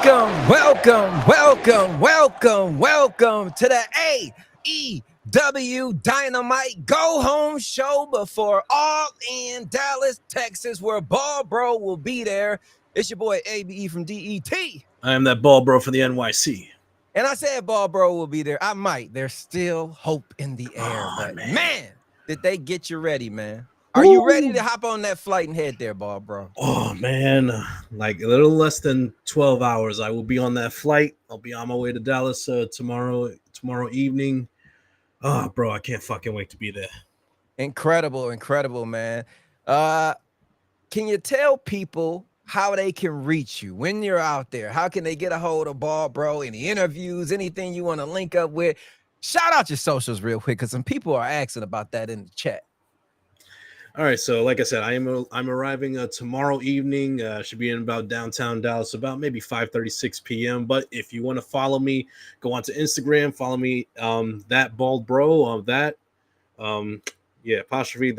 Welcome to the AEW Dynamite Go Home Show before All in Dallas, Texas, where Bald Bro will be there. It's your boy ABE from DET. I am that Bald Bro for the NYC. And I said Bald Bro will be there. I might. There's still hope in the air. But man, did they get you ready, man? Are you ready to hop on that flight and head there, Bald Bro? Oh, man. Like a little less than 12 hours. I will be on that flight. I'll be on my way to Dallas tomorrow evening. Oh, bro, I can't fucking wait to be there. Incredible, man. Can you tell people how they can reach you when you're out there? How can they get a hold of Bald Bro? Any interviews, anything you want to link up with? Shout out your socials real quick because some people are asking about that in the chat. All right, so like I said, I'm arriving tomorrow evening. Should be in about downtown Dallas, about maybe 5:36 p.m. But if you want to follow me, go onto Instagram. Follow me, that Bald Bro of that, apostrophe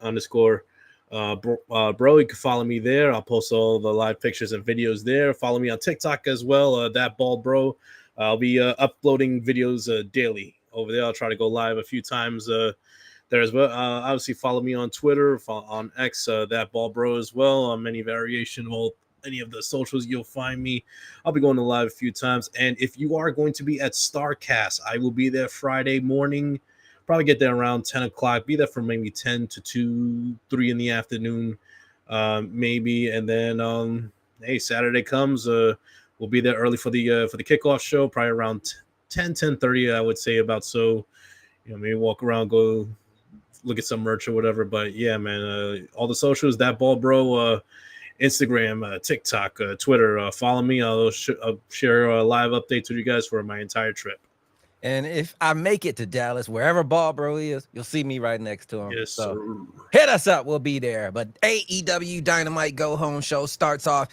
underscore bro. You can follow me there. I'll post all the live pictures and videos there. Follow me on TikTok as well. That Bald Bro. I'll be uploading videos daily over there. I'll try to go live a few times there as well. Obviously, follow me on Twitter, on X, that Bald Bro as well. On many variation of any of the socials, you'll find me. I'll be going to live a few times. And if you are going to be at StarCast, I will be there Friday morning. Probably get there around 10 o'clock. Be there from maybe 10 to 2, 3 in the afternoon, maybe. And then, Saturday comes. We'll be there early for the kickoff show, probably around 10:30, I would say about so. Maybe walk around, go look at some merch or whatever. But yeah, man, all the socials, that Bald Bro, Instagram, TikTok, Twitter, follow me. I'll share live updates with you guys for my entire trip. And if I make it to Dallas, wherever Bald Bro is, you'll see me right next to him. Yes, so sir. Hit us up. We'll be there. But AEW Dynamite Go Home Show starts off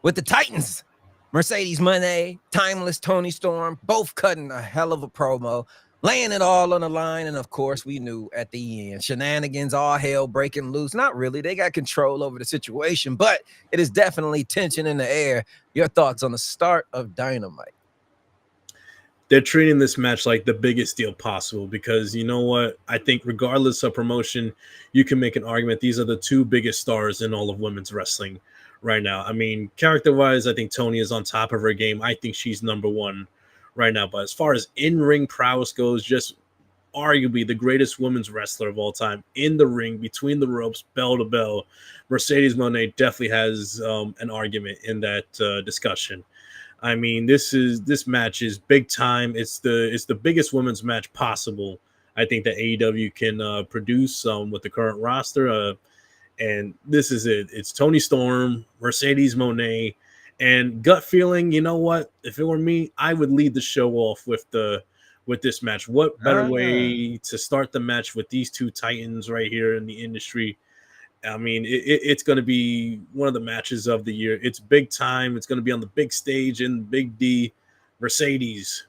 with the Titans. Mercedes Moné, Timeless Tony Storm, both cutting a hell of a promo, laying it all on the line. And of course, we knew at the end, shenanigans, all hell breaking loose. Not really. They got control over the situation, but it is definitely tension in the air. Your thoughts on the start of Dynamite? They're treating this match like the biggest deal possible because you know what? I think regardless of promotion, you can make an argument. These are the two biggest stars in all of women's wrestling right now. I mean, character-wise, I think Tony is on top of her game. I think she's number one right now. But as far as in-ring prowess goes, just arguably the greatest women's wrestler of all time in the ring, between the ropes, bell to bell, Mercedes Moné definitely has an argument in that discussion. I mean, this match is big time. It's the biggest women's match possible. I think that AEW can produce with the current roster. And this is it. It's Toni Storm, Mercedes Moné, and gut feeling. You know what? If it were me, I would lead the show off with this match. What better way to start the match with these two titans right here in the industry? I mean, it's going to be one of the matches of the year. It's big time. It's going to be on the big stage in Big D, Mercedes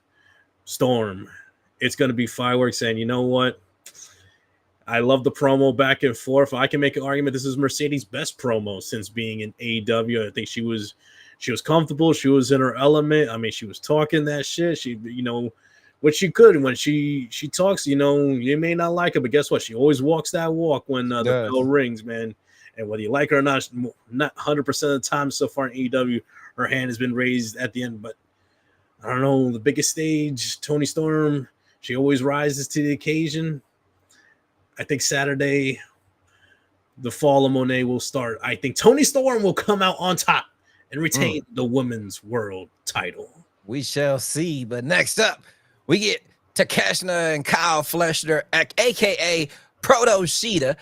Storm. It's going to be fireworks. And you know what? I love the promo back and forth. I can make an argument this is Mercedes' best promo since being in AEW. I think she was comfortable. She was in her element. I mean, she was talking that shit. She, what she could. When she talks, you may not like her, but guess what? She always walks that walk when the bell rings, man. And whether you like her or not 100% of the time so far in AEW, her hand has been raised at the end. But I don't know, the biggest stage, Toni Storm, she always rises to the occasion. I think Saturday, the fall of Moné will start. I think Toni Storm will come out on top and retain the women's world title. We shall see. But next up, we get Takeshita and Kyle Fletcher, a.k.a. Proto Sheeta,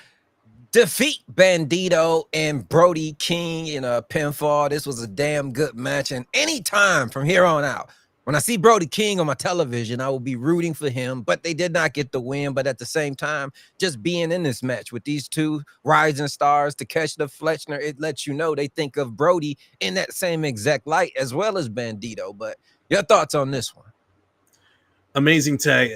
defeat Bandito and Brody King in a pinfall. This was a damn good match. And anytime from here on out, when I see Brody King on my television, I will be rooting for him, but they did not get the win. But at the same time, just being in this match with these two rising stars, Takeshita, Fletcher, it lets you know they think of Brody in that same exact light as well as Bandito. But your thoughts on this one? Amazing tag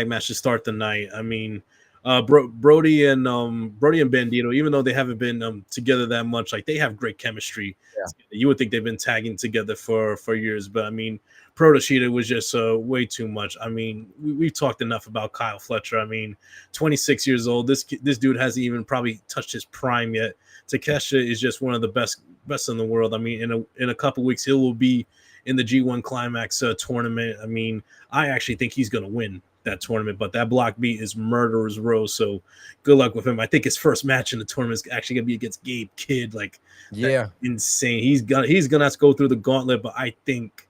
match to start the night. I mean, Brody and Bandito, even though they haven't been together that much, like they have great chemistry. Yeah. You would think they've been tagging together for years, but I mean, Proto Sheeta was just way too much. I mean, we've talked enough about Kyle Fletcher. I mean, 26 years old. This dude hasn't even probably touched his prime yet. Takeshita is just one of the best in the world. I mean, in a couple weeks, he will be in the G1 Climax tournament. I mean, I actually think he's going to win that tournament, but that block beat is murderer's row. So good luck with him. I think his first match in the tournament is actually going to be against Gabe Kidd. Like, Yeah, insane. He's gonna have to go through the gauntlet, but I think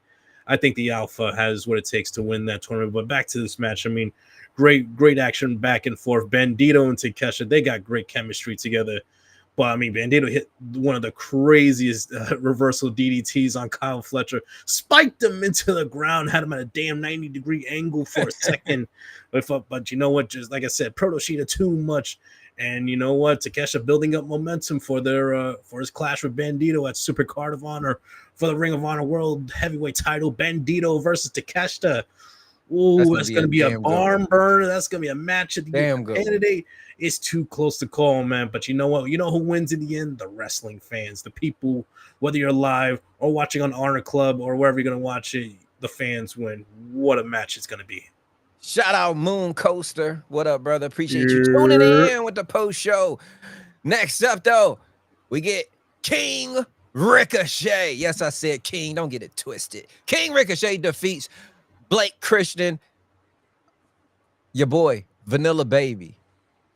the Alpha has what it takes to win that tournament. But back to this match, I mean, great action back and forth. Bandito and Takeshita, they got great chemistry together. But I mean, Bandito hit one of the craziest reversal DDTs on Kyle Fletcher, spiked him into the ground, had him at a damn 90-degree angle for a second. But you know what? Just like I said, Proto Sheeta too much. And you know what? Takeshita building up momentum for for his clash with Bandito at Super Card of Honor for the Ring of Honor World Heavyweight Title. Bandito versus Takeshita. Ooh, that's gonna be a barn burner. That's gonna be a match of the year candidate. It's too close to call, man. But you know what? You know who wins in the end? The wrestling fans, the people. Whether you're live or watching on Honor Club or wherever you're gonna watch it, the fans win. What a match it's gonna be. Shout out Moon Coaster. What up, brother? Appreciate you tuning in with the post show. Next up, though, we get King Ricochet. Yes, I said King. Don't get it twisted. King Ricochet defeats Blake Christian, your boy, Vanilla Baby.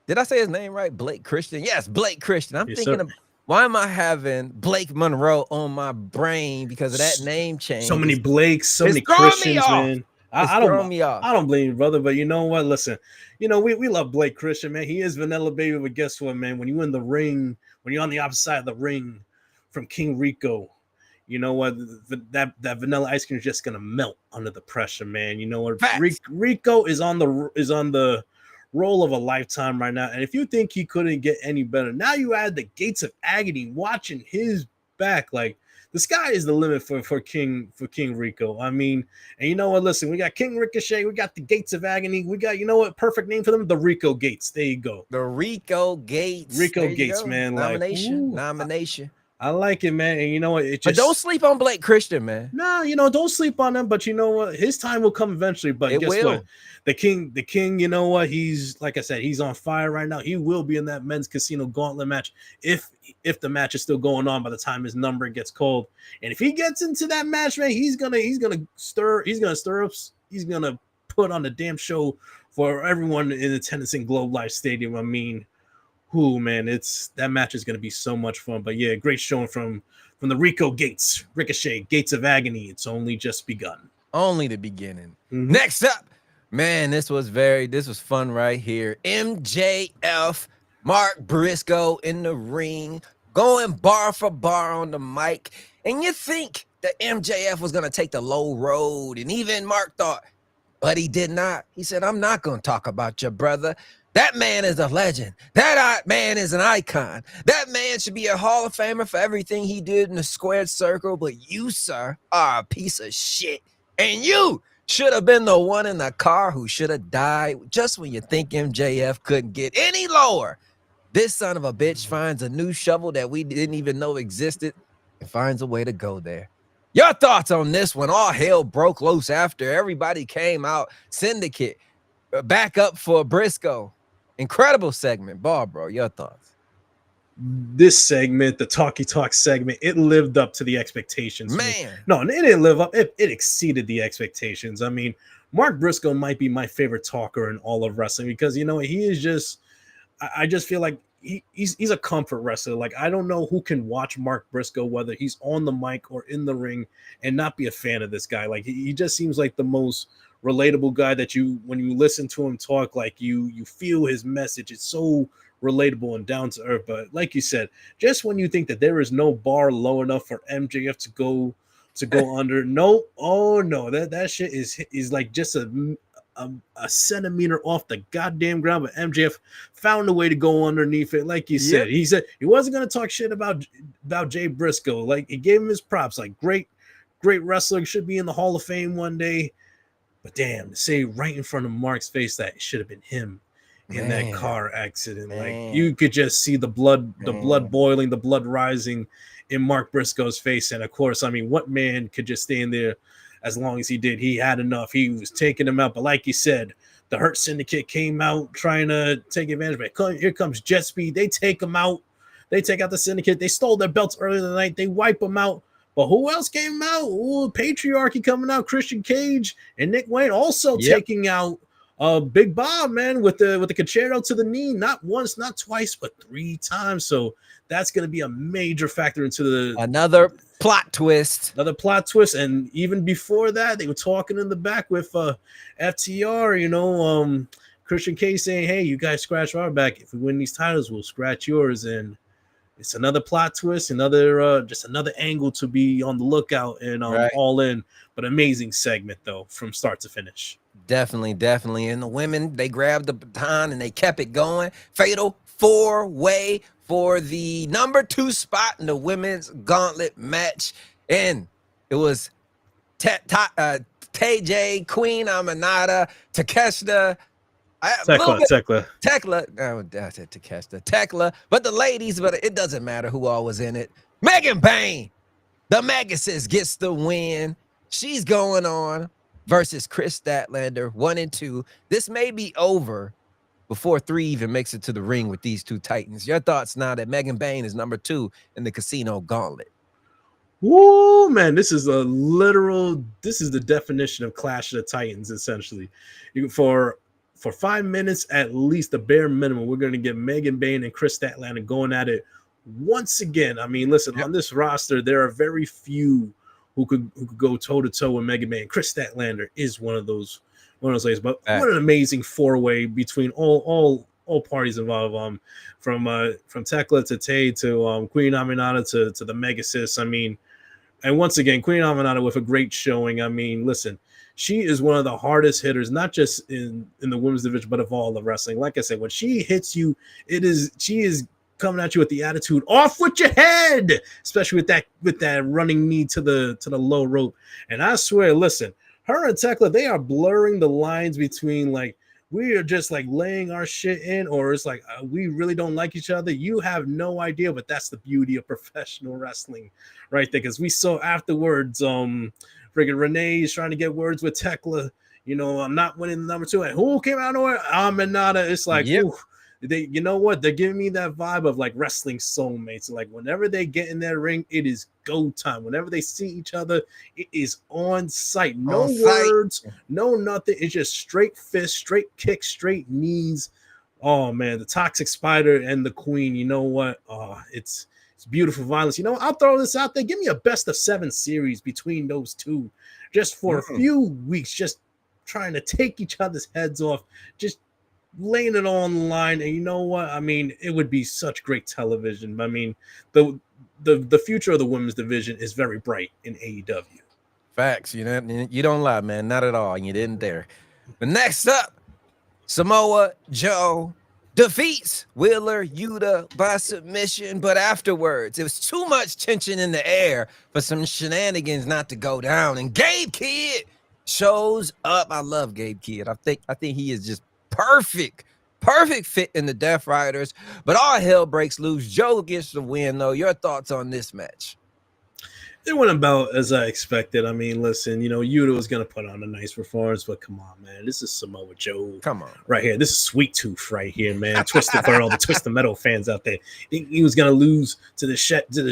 Did I say his name right? Blake Christian? Yes, Blake Christian. I'm thinking of, why am I having Blake Monroe on my brain because of that name change? So many Blakes, so many Christians, man. I don't blame you, brother. But you know what? Listen, you know, we love Blake Christian, man. He is Vanilla Baby, but guess what, man? When you're in the ring, when you're on the opposite side of the ring from King Rico, you know what? That vanilla ice cream is just gonna melt under the pressure, man. You know what? Rico is on the role of a lifetime right now. And if you think he couldn't get any better, now you add the Gates of Agony watching his back. Like, the sky is the limit for King Rico. I mean, and you know what? Listen, we got King Ricochet, we got the Gates of Agony, we got, you know what, perfect name for them, the Rico Gates. There you go. The Rico Gates. Rico Gates, man. Nomination. I like it, man. And you know what? But don't sleep on Blake Christian, man. No, you know, don't sleep on him. But you know what? His time will come eventually. But guess what? The king, you know what? He's, like I said, he's on fire right now. He will be in that men's casino gauntlet match if the match is still going on by the time his number gets called. And if he gets into that match, man, he's gonna stir up. He's gonna put on the damn show for everyone in attendance in Globe Life Stadium. I mean, man, that match is going to be so much fun. But yeah, great showing from the Rico Gates, Ricochet, Gates of Agony. It's only just begun. Only the beginning. Mm-hmm. Next up, man, this was fun right here. MJF, Mark Briscoe in the ring, going bar for bar on the mic. And you think that MJF was going to take the low road. And even Mark thought, but he did not. He said, I'm not going to talk about your brother. That man is a legend. That man is an icon. That man should be a Hall of Famer for everything he did in the squared circle. But you, sir, are a piece of shit. And you should have been the one in the car who should have died just when you think MJF couldn't get any lower. This son of a bitch finds a new shovel that we didn't even know existed and finds a way to go there. Your thoughts on this one? All hell broke loose after everybody came out. Syndicate back up for Briscoe. Incredible segment. Bald Bro, your thoughts? This segment, the Talkie Talk segment, it lived up to the expectations. Man. No, it didn't live up. It exceeded the expectations. I mean, Mark Briscoe might be my favorite talker in all of wrestling because, you know, he is just, I just feel like he's a comfort wrestler. Like, I don't know who can watch Mark Briscoe, whether he's on the mic or in the ring, and not be a fan of this guy. Like, he just seems like the most relatable guy that when you listen to him talk, like you feel his message. It's so relatable and down to earth. But like you said, just when you think that there is no bar low enough for MJF to go under, that shit is like just a centimeter off the goddamn ground. But MJF found a way to go underneath it. Like you said, he said he wasn't going to talk shit about Jay Briscoe. Like, he gave him his props. Like, great wrestler, should be in the Hall of Fame one day. But damn, to say right in front of Mark's face that it should have been him in that Man, car accident. Like man, you could just see the blood man. boiling, the blood rising in Mark Briscoe's face. And of course, I mean, what man could just stand there as long as he did? He had enough. He was taking him out. But like you said, the Hurt Syndicate came out trying to take advantage. But here comes Jet Speed. They take him out. They take out the Syndicate. They stole their belts earlier in the night. They wipe them out. But who else came out? Ooh, Patriarchy coming out. Christian Cage and Nick Wayne also taking out Big Bob, man, with the concerto to the knee, not once, not twice, but 3 times. So that's going to be a major factor into another plot twist. And even before that, they were talking in the back with FTR, Christian Cage saying, hey, you guys scratch our back. If we win these titles, we'll scratch yours. And it's another plot twist, just another angle to be on the lookout and all in. But amazing segment, though, from start to finish. Definitely. And the women, they grabbed the baton and they kept it going. Fatal 4-way for the number 2 spot in the women's gauntlet match. And it was TJ, Queen Aminata, Takeshita, Tekla. Oh, I said Takeshita. Tekla. But the ladies, but it doesn't matter who all was in it. Megan Payne, the Megasis, gets the win. She's going on versus Chris Statlander, 1 and 2. This may be over before 3 even makes it to the ring with these 2 Titans. Your thoughts now that Megan Payne is number 2 in the Casino Gauntlet? Woo, man, this is the definition of Clash of the Titans, essentially. For 5 minutes, at least the bare minimum, we're going to get Megan Payne and Chris Statlander going at it once again. I mean, listen, on this roster, there are very few who could go toe to toe with Megan Payne. Chris Statlander is one of those ladies. But what an amazing 4-way between all parties involved. From Tekla to Tay to Queen Aminata to the Megasis. I mean, and once again, Queen Aminata with a great showing. I mean, listen, she is one of the hardest hitters, not just in the women's division, but of all the wrestling. Like I said, when she hits you, she is coming at you with the attitude, off with your head, especially with that running knee to the low rope. And I swear, listen, her and Tekla, they are blurring the lines between like we are just like laying our shit in, or it's like we really don't like each other. You have no idea, but that's the beauty of professional wrestling right there. Because we saw afterwards, friggin' Renee is trying to get words with Tekla. I'm not winning the number 2. And who came out of nowhere? Aminata. It's like, ooh, you know what? They're giving me that vibe of like wrestling soulmates. Like whenever they get in that ring, it is go time. Whenever they see each other, it is on sight. No words, no nothing. It's just straight fist, straight kicks, straight knees. Oh man, the Toxic Spider and the Queen. You know what? It's beautiful violence. I'll throw this out there. Give me a best of 7 series between those two, just for a few weeks, just trying to take each other's heads off, just laying it on the line. And you know what? I mean, it would be such great television. I mean, the future of the women's division is very bright in AEW. Facts. You don't lie, man. Not at all. You didn't dare. But next up, Samoa Joe defeats Wheeler Yuta by submission, but afterwards it was too much tension in the air for some shenanigans not to go down. And Gabe Kidd shows up. I love Gabe Kidd. I think he is just perfect fit in the Death Riders, but all hell breaks loose. Joe gets the win, though. Your thoughts on this match? It went about as I expected. I mean, listen, Yuta was going to put on a nice performance, but come on, man. This is Samoa Joe. Come on. Right here. This is Sweet Tooth right here, man. Twisted for all the Twisted Metal fans out there. He was going to lose to the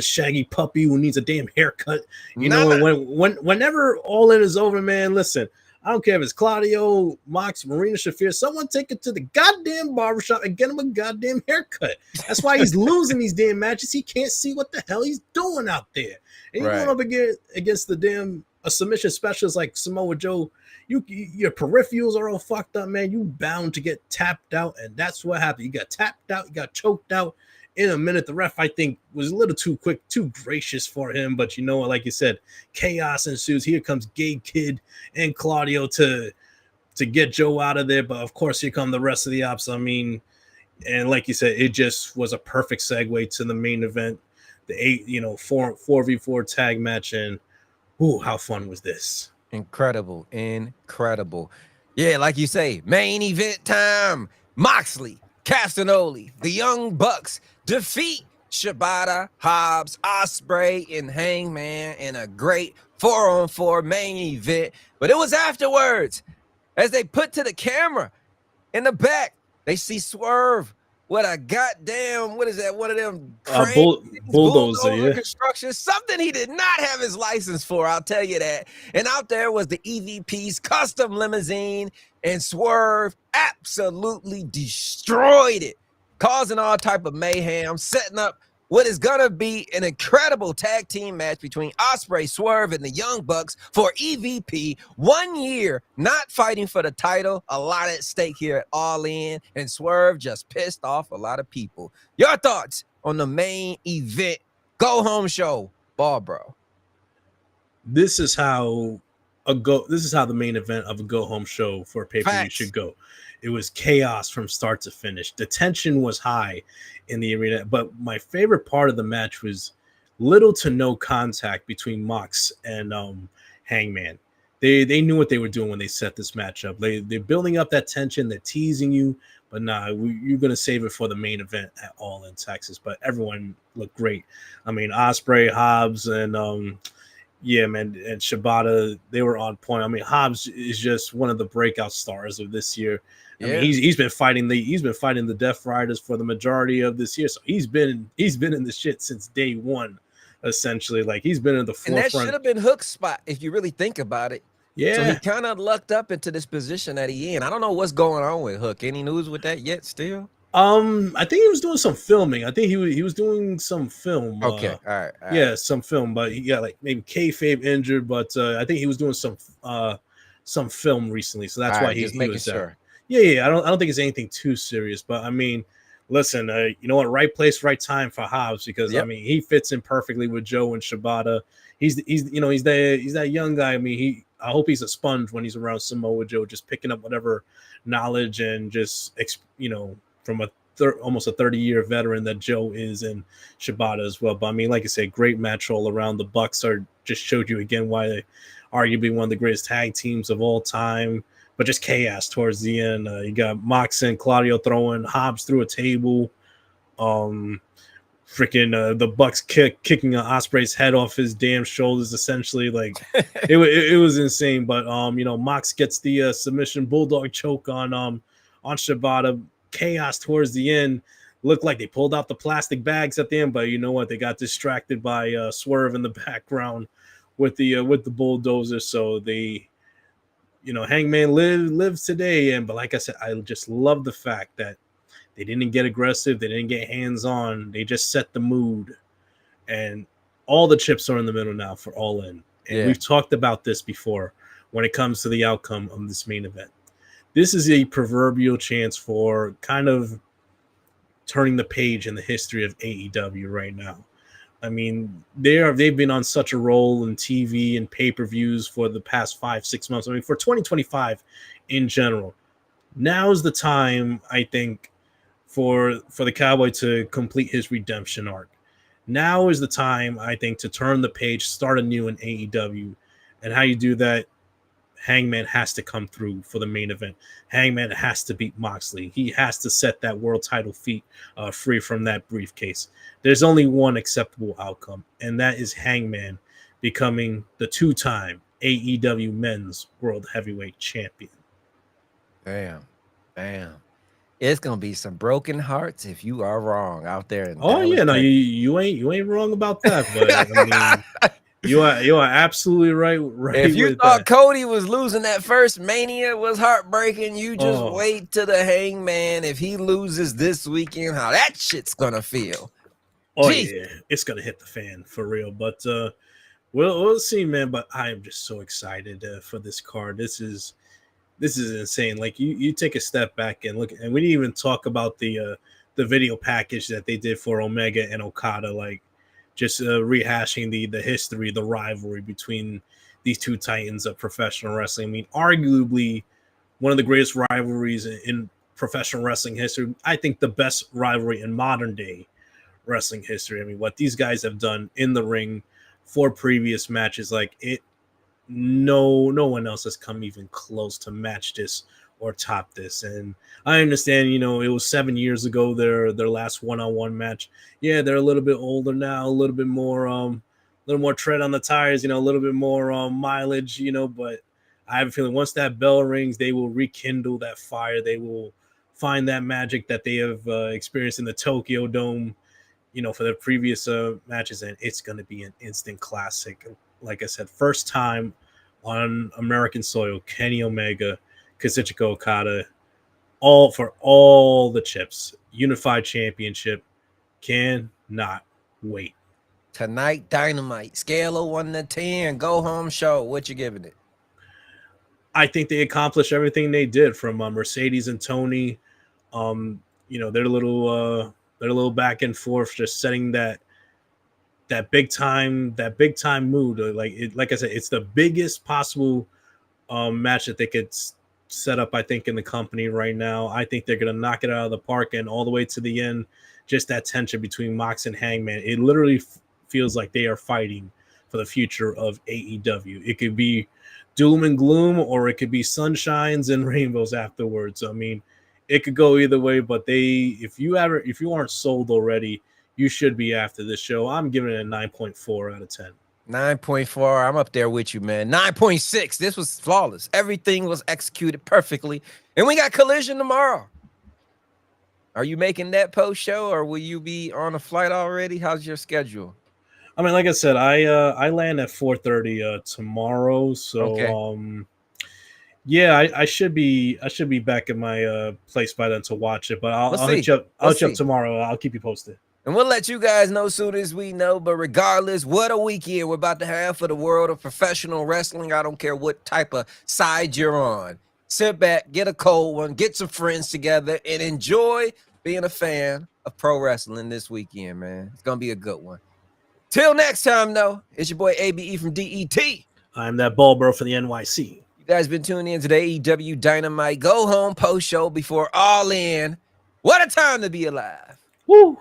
shaggy puppy who needs a damn haircut. Whenever All In is over, man, listen, I don't care if it's Claudio, Mox, Marina Shafir. Someone take it to the goddamn barbershop and get him a goddamn haircut. That's why he's losing these damn matches. He can't see what the hell he's doing out there. And you're going up against the damn submission specialist like Samoa Joe. Your peripherals are all fucked up, man. You bound to get tapped out, and that's what happened. You got tapped out. You got choked out in a minute. The ref, I think, was a little too quick, too gracious for him. But you know what? Like you said, chaos ensues. Here comes Gabe Kidd and Claudio to get Joe out of there. But, of course, here come the rest of the ops. I mean, and like you said, it just was a perfect segue to the main event, the 4v4 tag match. And, how fun was this? Incredible. Yeah, like you say, main event time. Moxley, Castagnoli, the Young Bucks defeat Shibata, Hobbs, Ospreay, and Hangman in a great 4-on-4 main event. But it was afterwards, as they put to the camera in the back, they see Swerve with a goddamn, what is that? One of them bulldozer construction, something he did not have his license for, I'll tell you that. And out there was the EVP's custom limousine, and Swerve absolutely destroyed it, causing all type of mayhem, setting up what is gonna be an incredible tag team match between Ospreay, Swerve, and the Young Bucks for EVP. 1 year not fighting for the title, a lot at stake here at All In, and Swerve just pissed off a lot of people. Your thoughts on the main event go home show, Bald Bro? This is how the main event of a go home show for a pay-per-view should go. It was chaos from start to finish. The tension was high in the arena, but my favorite part of the match was little to no contact between Mox and Hangman. They knew what they were doing when they set this match up. They're building up that tension, they're teasing you, but you're going to save it for the main event at All in Texas. But everyone looked great. I mean, Ospreay, Hobbs, and and Shibata, they were on point. I mean, Hobbs is just one of the breakout stars of this year. I mean, he's been fighting the Death Riders for the majority of this year. So he's been in the shit since day one, essentially. Like, he's been in the forefront. And that should have been Hook's spot if you really think about it. Yeah. So he kind of lucked up into this position that he in. I don't know what's going on with Hook. Any news with that yet? Still? I think he was doing some filming. I think he was doing some film. Okay, all right. Yeah, some film, but he got like maybe kayfabe injured. But I think he was doing some film recently, so that's why he was there. Yeah. I don't think it's anything too serious, but I mean, listen, you know what? Right place, right time for Hobbs, because I mean, he fits in perfectly with Joe and Shibata. He's that young guy. I mean, I hope he's a sponge when he's around Samoa Joe, just picking up whatever knowledge and just from almost a 30-year veteran that Joe is, and Shibata as well. But I mean, like I said, great match all around. The Bucks just showed you again why they arguably one of the greatest tag teams of all time. But just chaos towards the end. You got Mox and Claudio throwing Hobbs through a table. The Bucks kicking Ospreay's head off his damn shoulders, essentially. Like it was insane. But Mox gets the submission bulldog choke on Shibata. Chaos towards the end. Looked like they pulled out the plastic bags at the end, but you know what? They got distracted by Swerve in the background with the bulldozer. So they, Hangman lives today. But like I said, I just love the fact that they didn't get aggressive. They didn't get hands on. They just set the mood, and all the chips are in the middle now for All In. And we've talked about this before when it comes to the outcome of this main event. This is a proverbial chance for kind of turning the page in the history of AEW right now. I mean, they've been on such a roll in TV and pay-per-views for the past 5-6 months. I mean, for 2025 in general. Now's the time, I think, for the Cowboy to complete his redemption arc. Now is the time, I think, to turn the page, start anew in AEW. And how you do that, Hangman has to come through for the main event. Hangman has to beat Moxley. He has to set that world title free from that briefcase. There's only one acceptable outcome, and that is Hangman becoming the 2-time AEW Men's World Heavyweight Champion. Damn. It's gonna be some broken hearts if you are wrong out there. You ain't wrong about that. But I mean, you are absolutely right. If you thought Cody was losing that first Mania was heartbreaking, you just wait to the Hangman. If he loses this weekend, how that shit's gonna feel. Yeah, it's gonna hit the fan for real. But we'll see, man. But I am just so excited for this card. This is insane. Like you take a step back and look, and we didn't even talk about the video package that they did for Omega and Okada. Like, just rehashing the history, the rivalry between these two titans of professional wrestling. I mean, arguably one of the greatest rivalries in professional wrestling history. I think the best rivalry in modern day wrestling history. I mean, what these guys have done in the ring for previous matches, like no one else has come even close to match this or top this. And I understand, it was 7 years ago their last one-on-one match. Yeah, they're a little bit older now, a little more tread on the tires, a little bit more mileage, but I have a feeling once that bell rings, they will rekindle that fire. They will find that magic that they have experienced in the Tokyo Dome, for their previous matches, and it's going to be an instant classic. Like I said, first time on American soil, Kenny Omega, Kazuchika Okada, all the chips, unified championship. Cannot wait. Tonight, Dynamite, scale of 1 to 10, go home show. What you giving it? I think they accomplished everything they did from Mercedes and Tony. They're a little back and forth, just setting that big time mood. Like I said, it's the biggest possible match that they could set up, I think, in the company right now. I think they're going to knock it out of the park, and all the way to the end, just that tension between Mox and Hangman. It literally feels like they are fighting for the future of AEW. It could be doom and gloom, or it could be sunshines and rainbows afterwards. I mean, it could go either way, but if you aren't sold already, you should be after this show. I'm giving it a 9.4 out of 10. 9.4. I'm up there with you, man. 9.6. This was flawless. Everything was executed perfectly. And we got Collision tomorrow. Are you making that post show, or will you be on a flight already? How's your schedule? I mean, like I said, I land at 4:30 tomorrow. So okay. Yeah, I should be back in my place by then to watch it. But I'll hit you up tomorrow. I'll keep you posted. And we'll let you guys know soon as we know. But regardless, what a weekend we're about to have for the world of professional wrestling. I don't care what type of side you're on. Sit back, get a cold one, get some friends together, and enjoy being a fan of pro wrestling this weekend, man. It's going to be a good one. Till next time, though, it's your boy ABE from DET. I'm that Bald Bro for the NYC. You guys been tuning in to the AEW Dynamite Go Home post show before All In. What a time to be alive. Woo!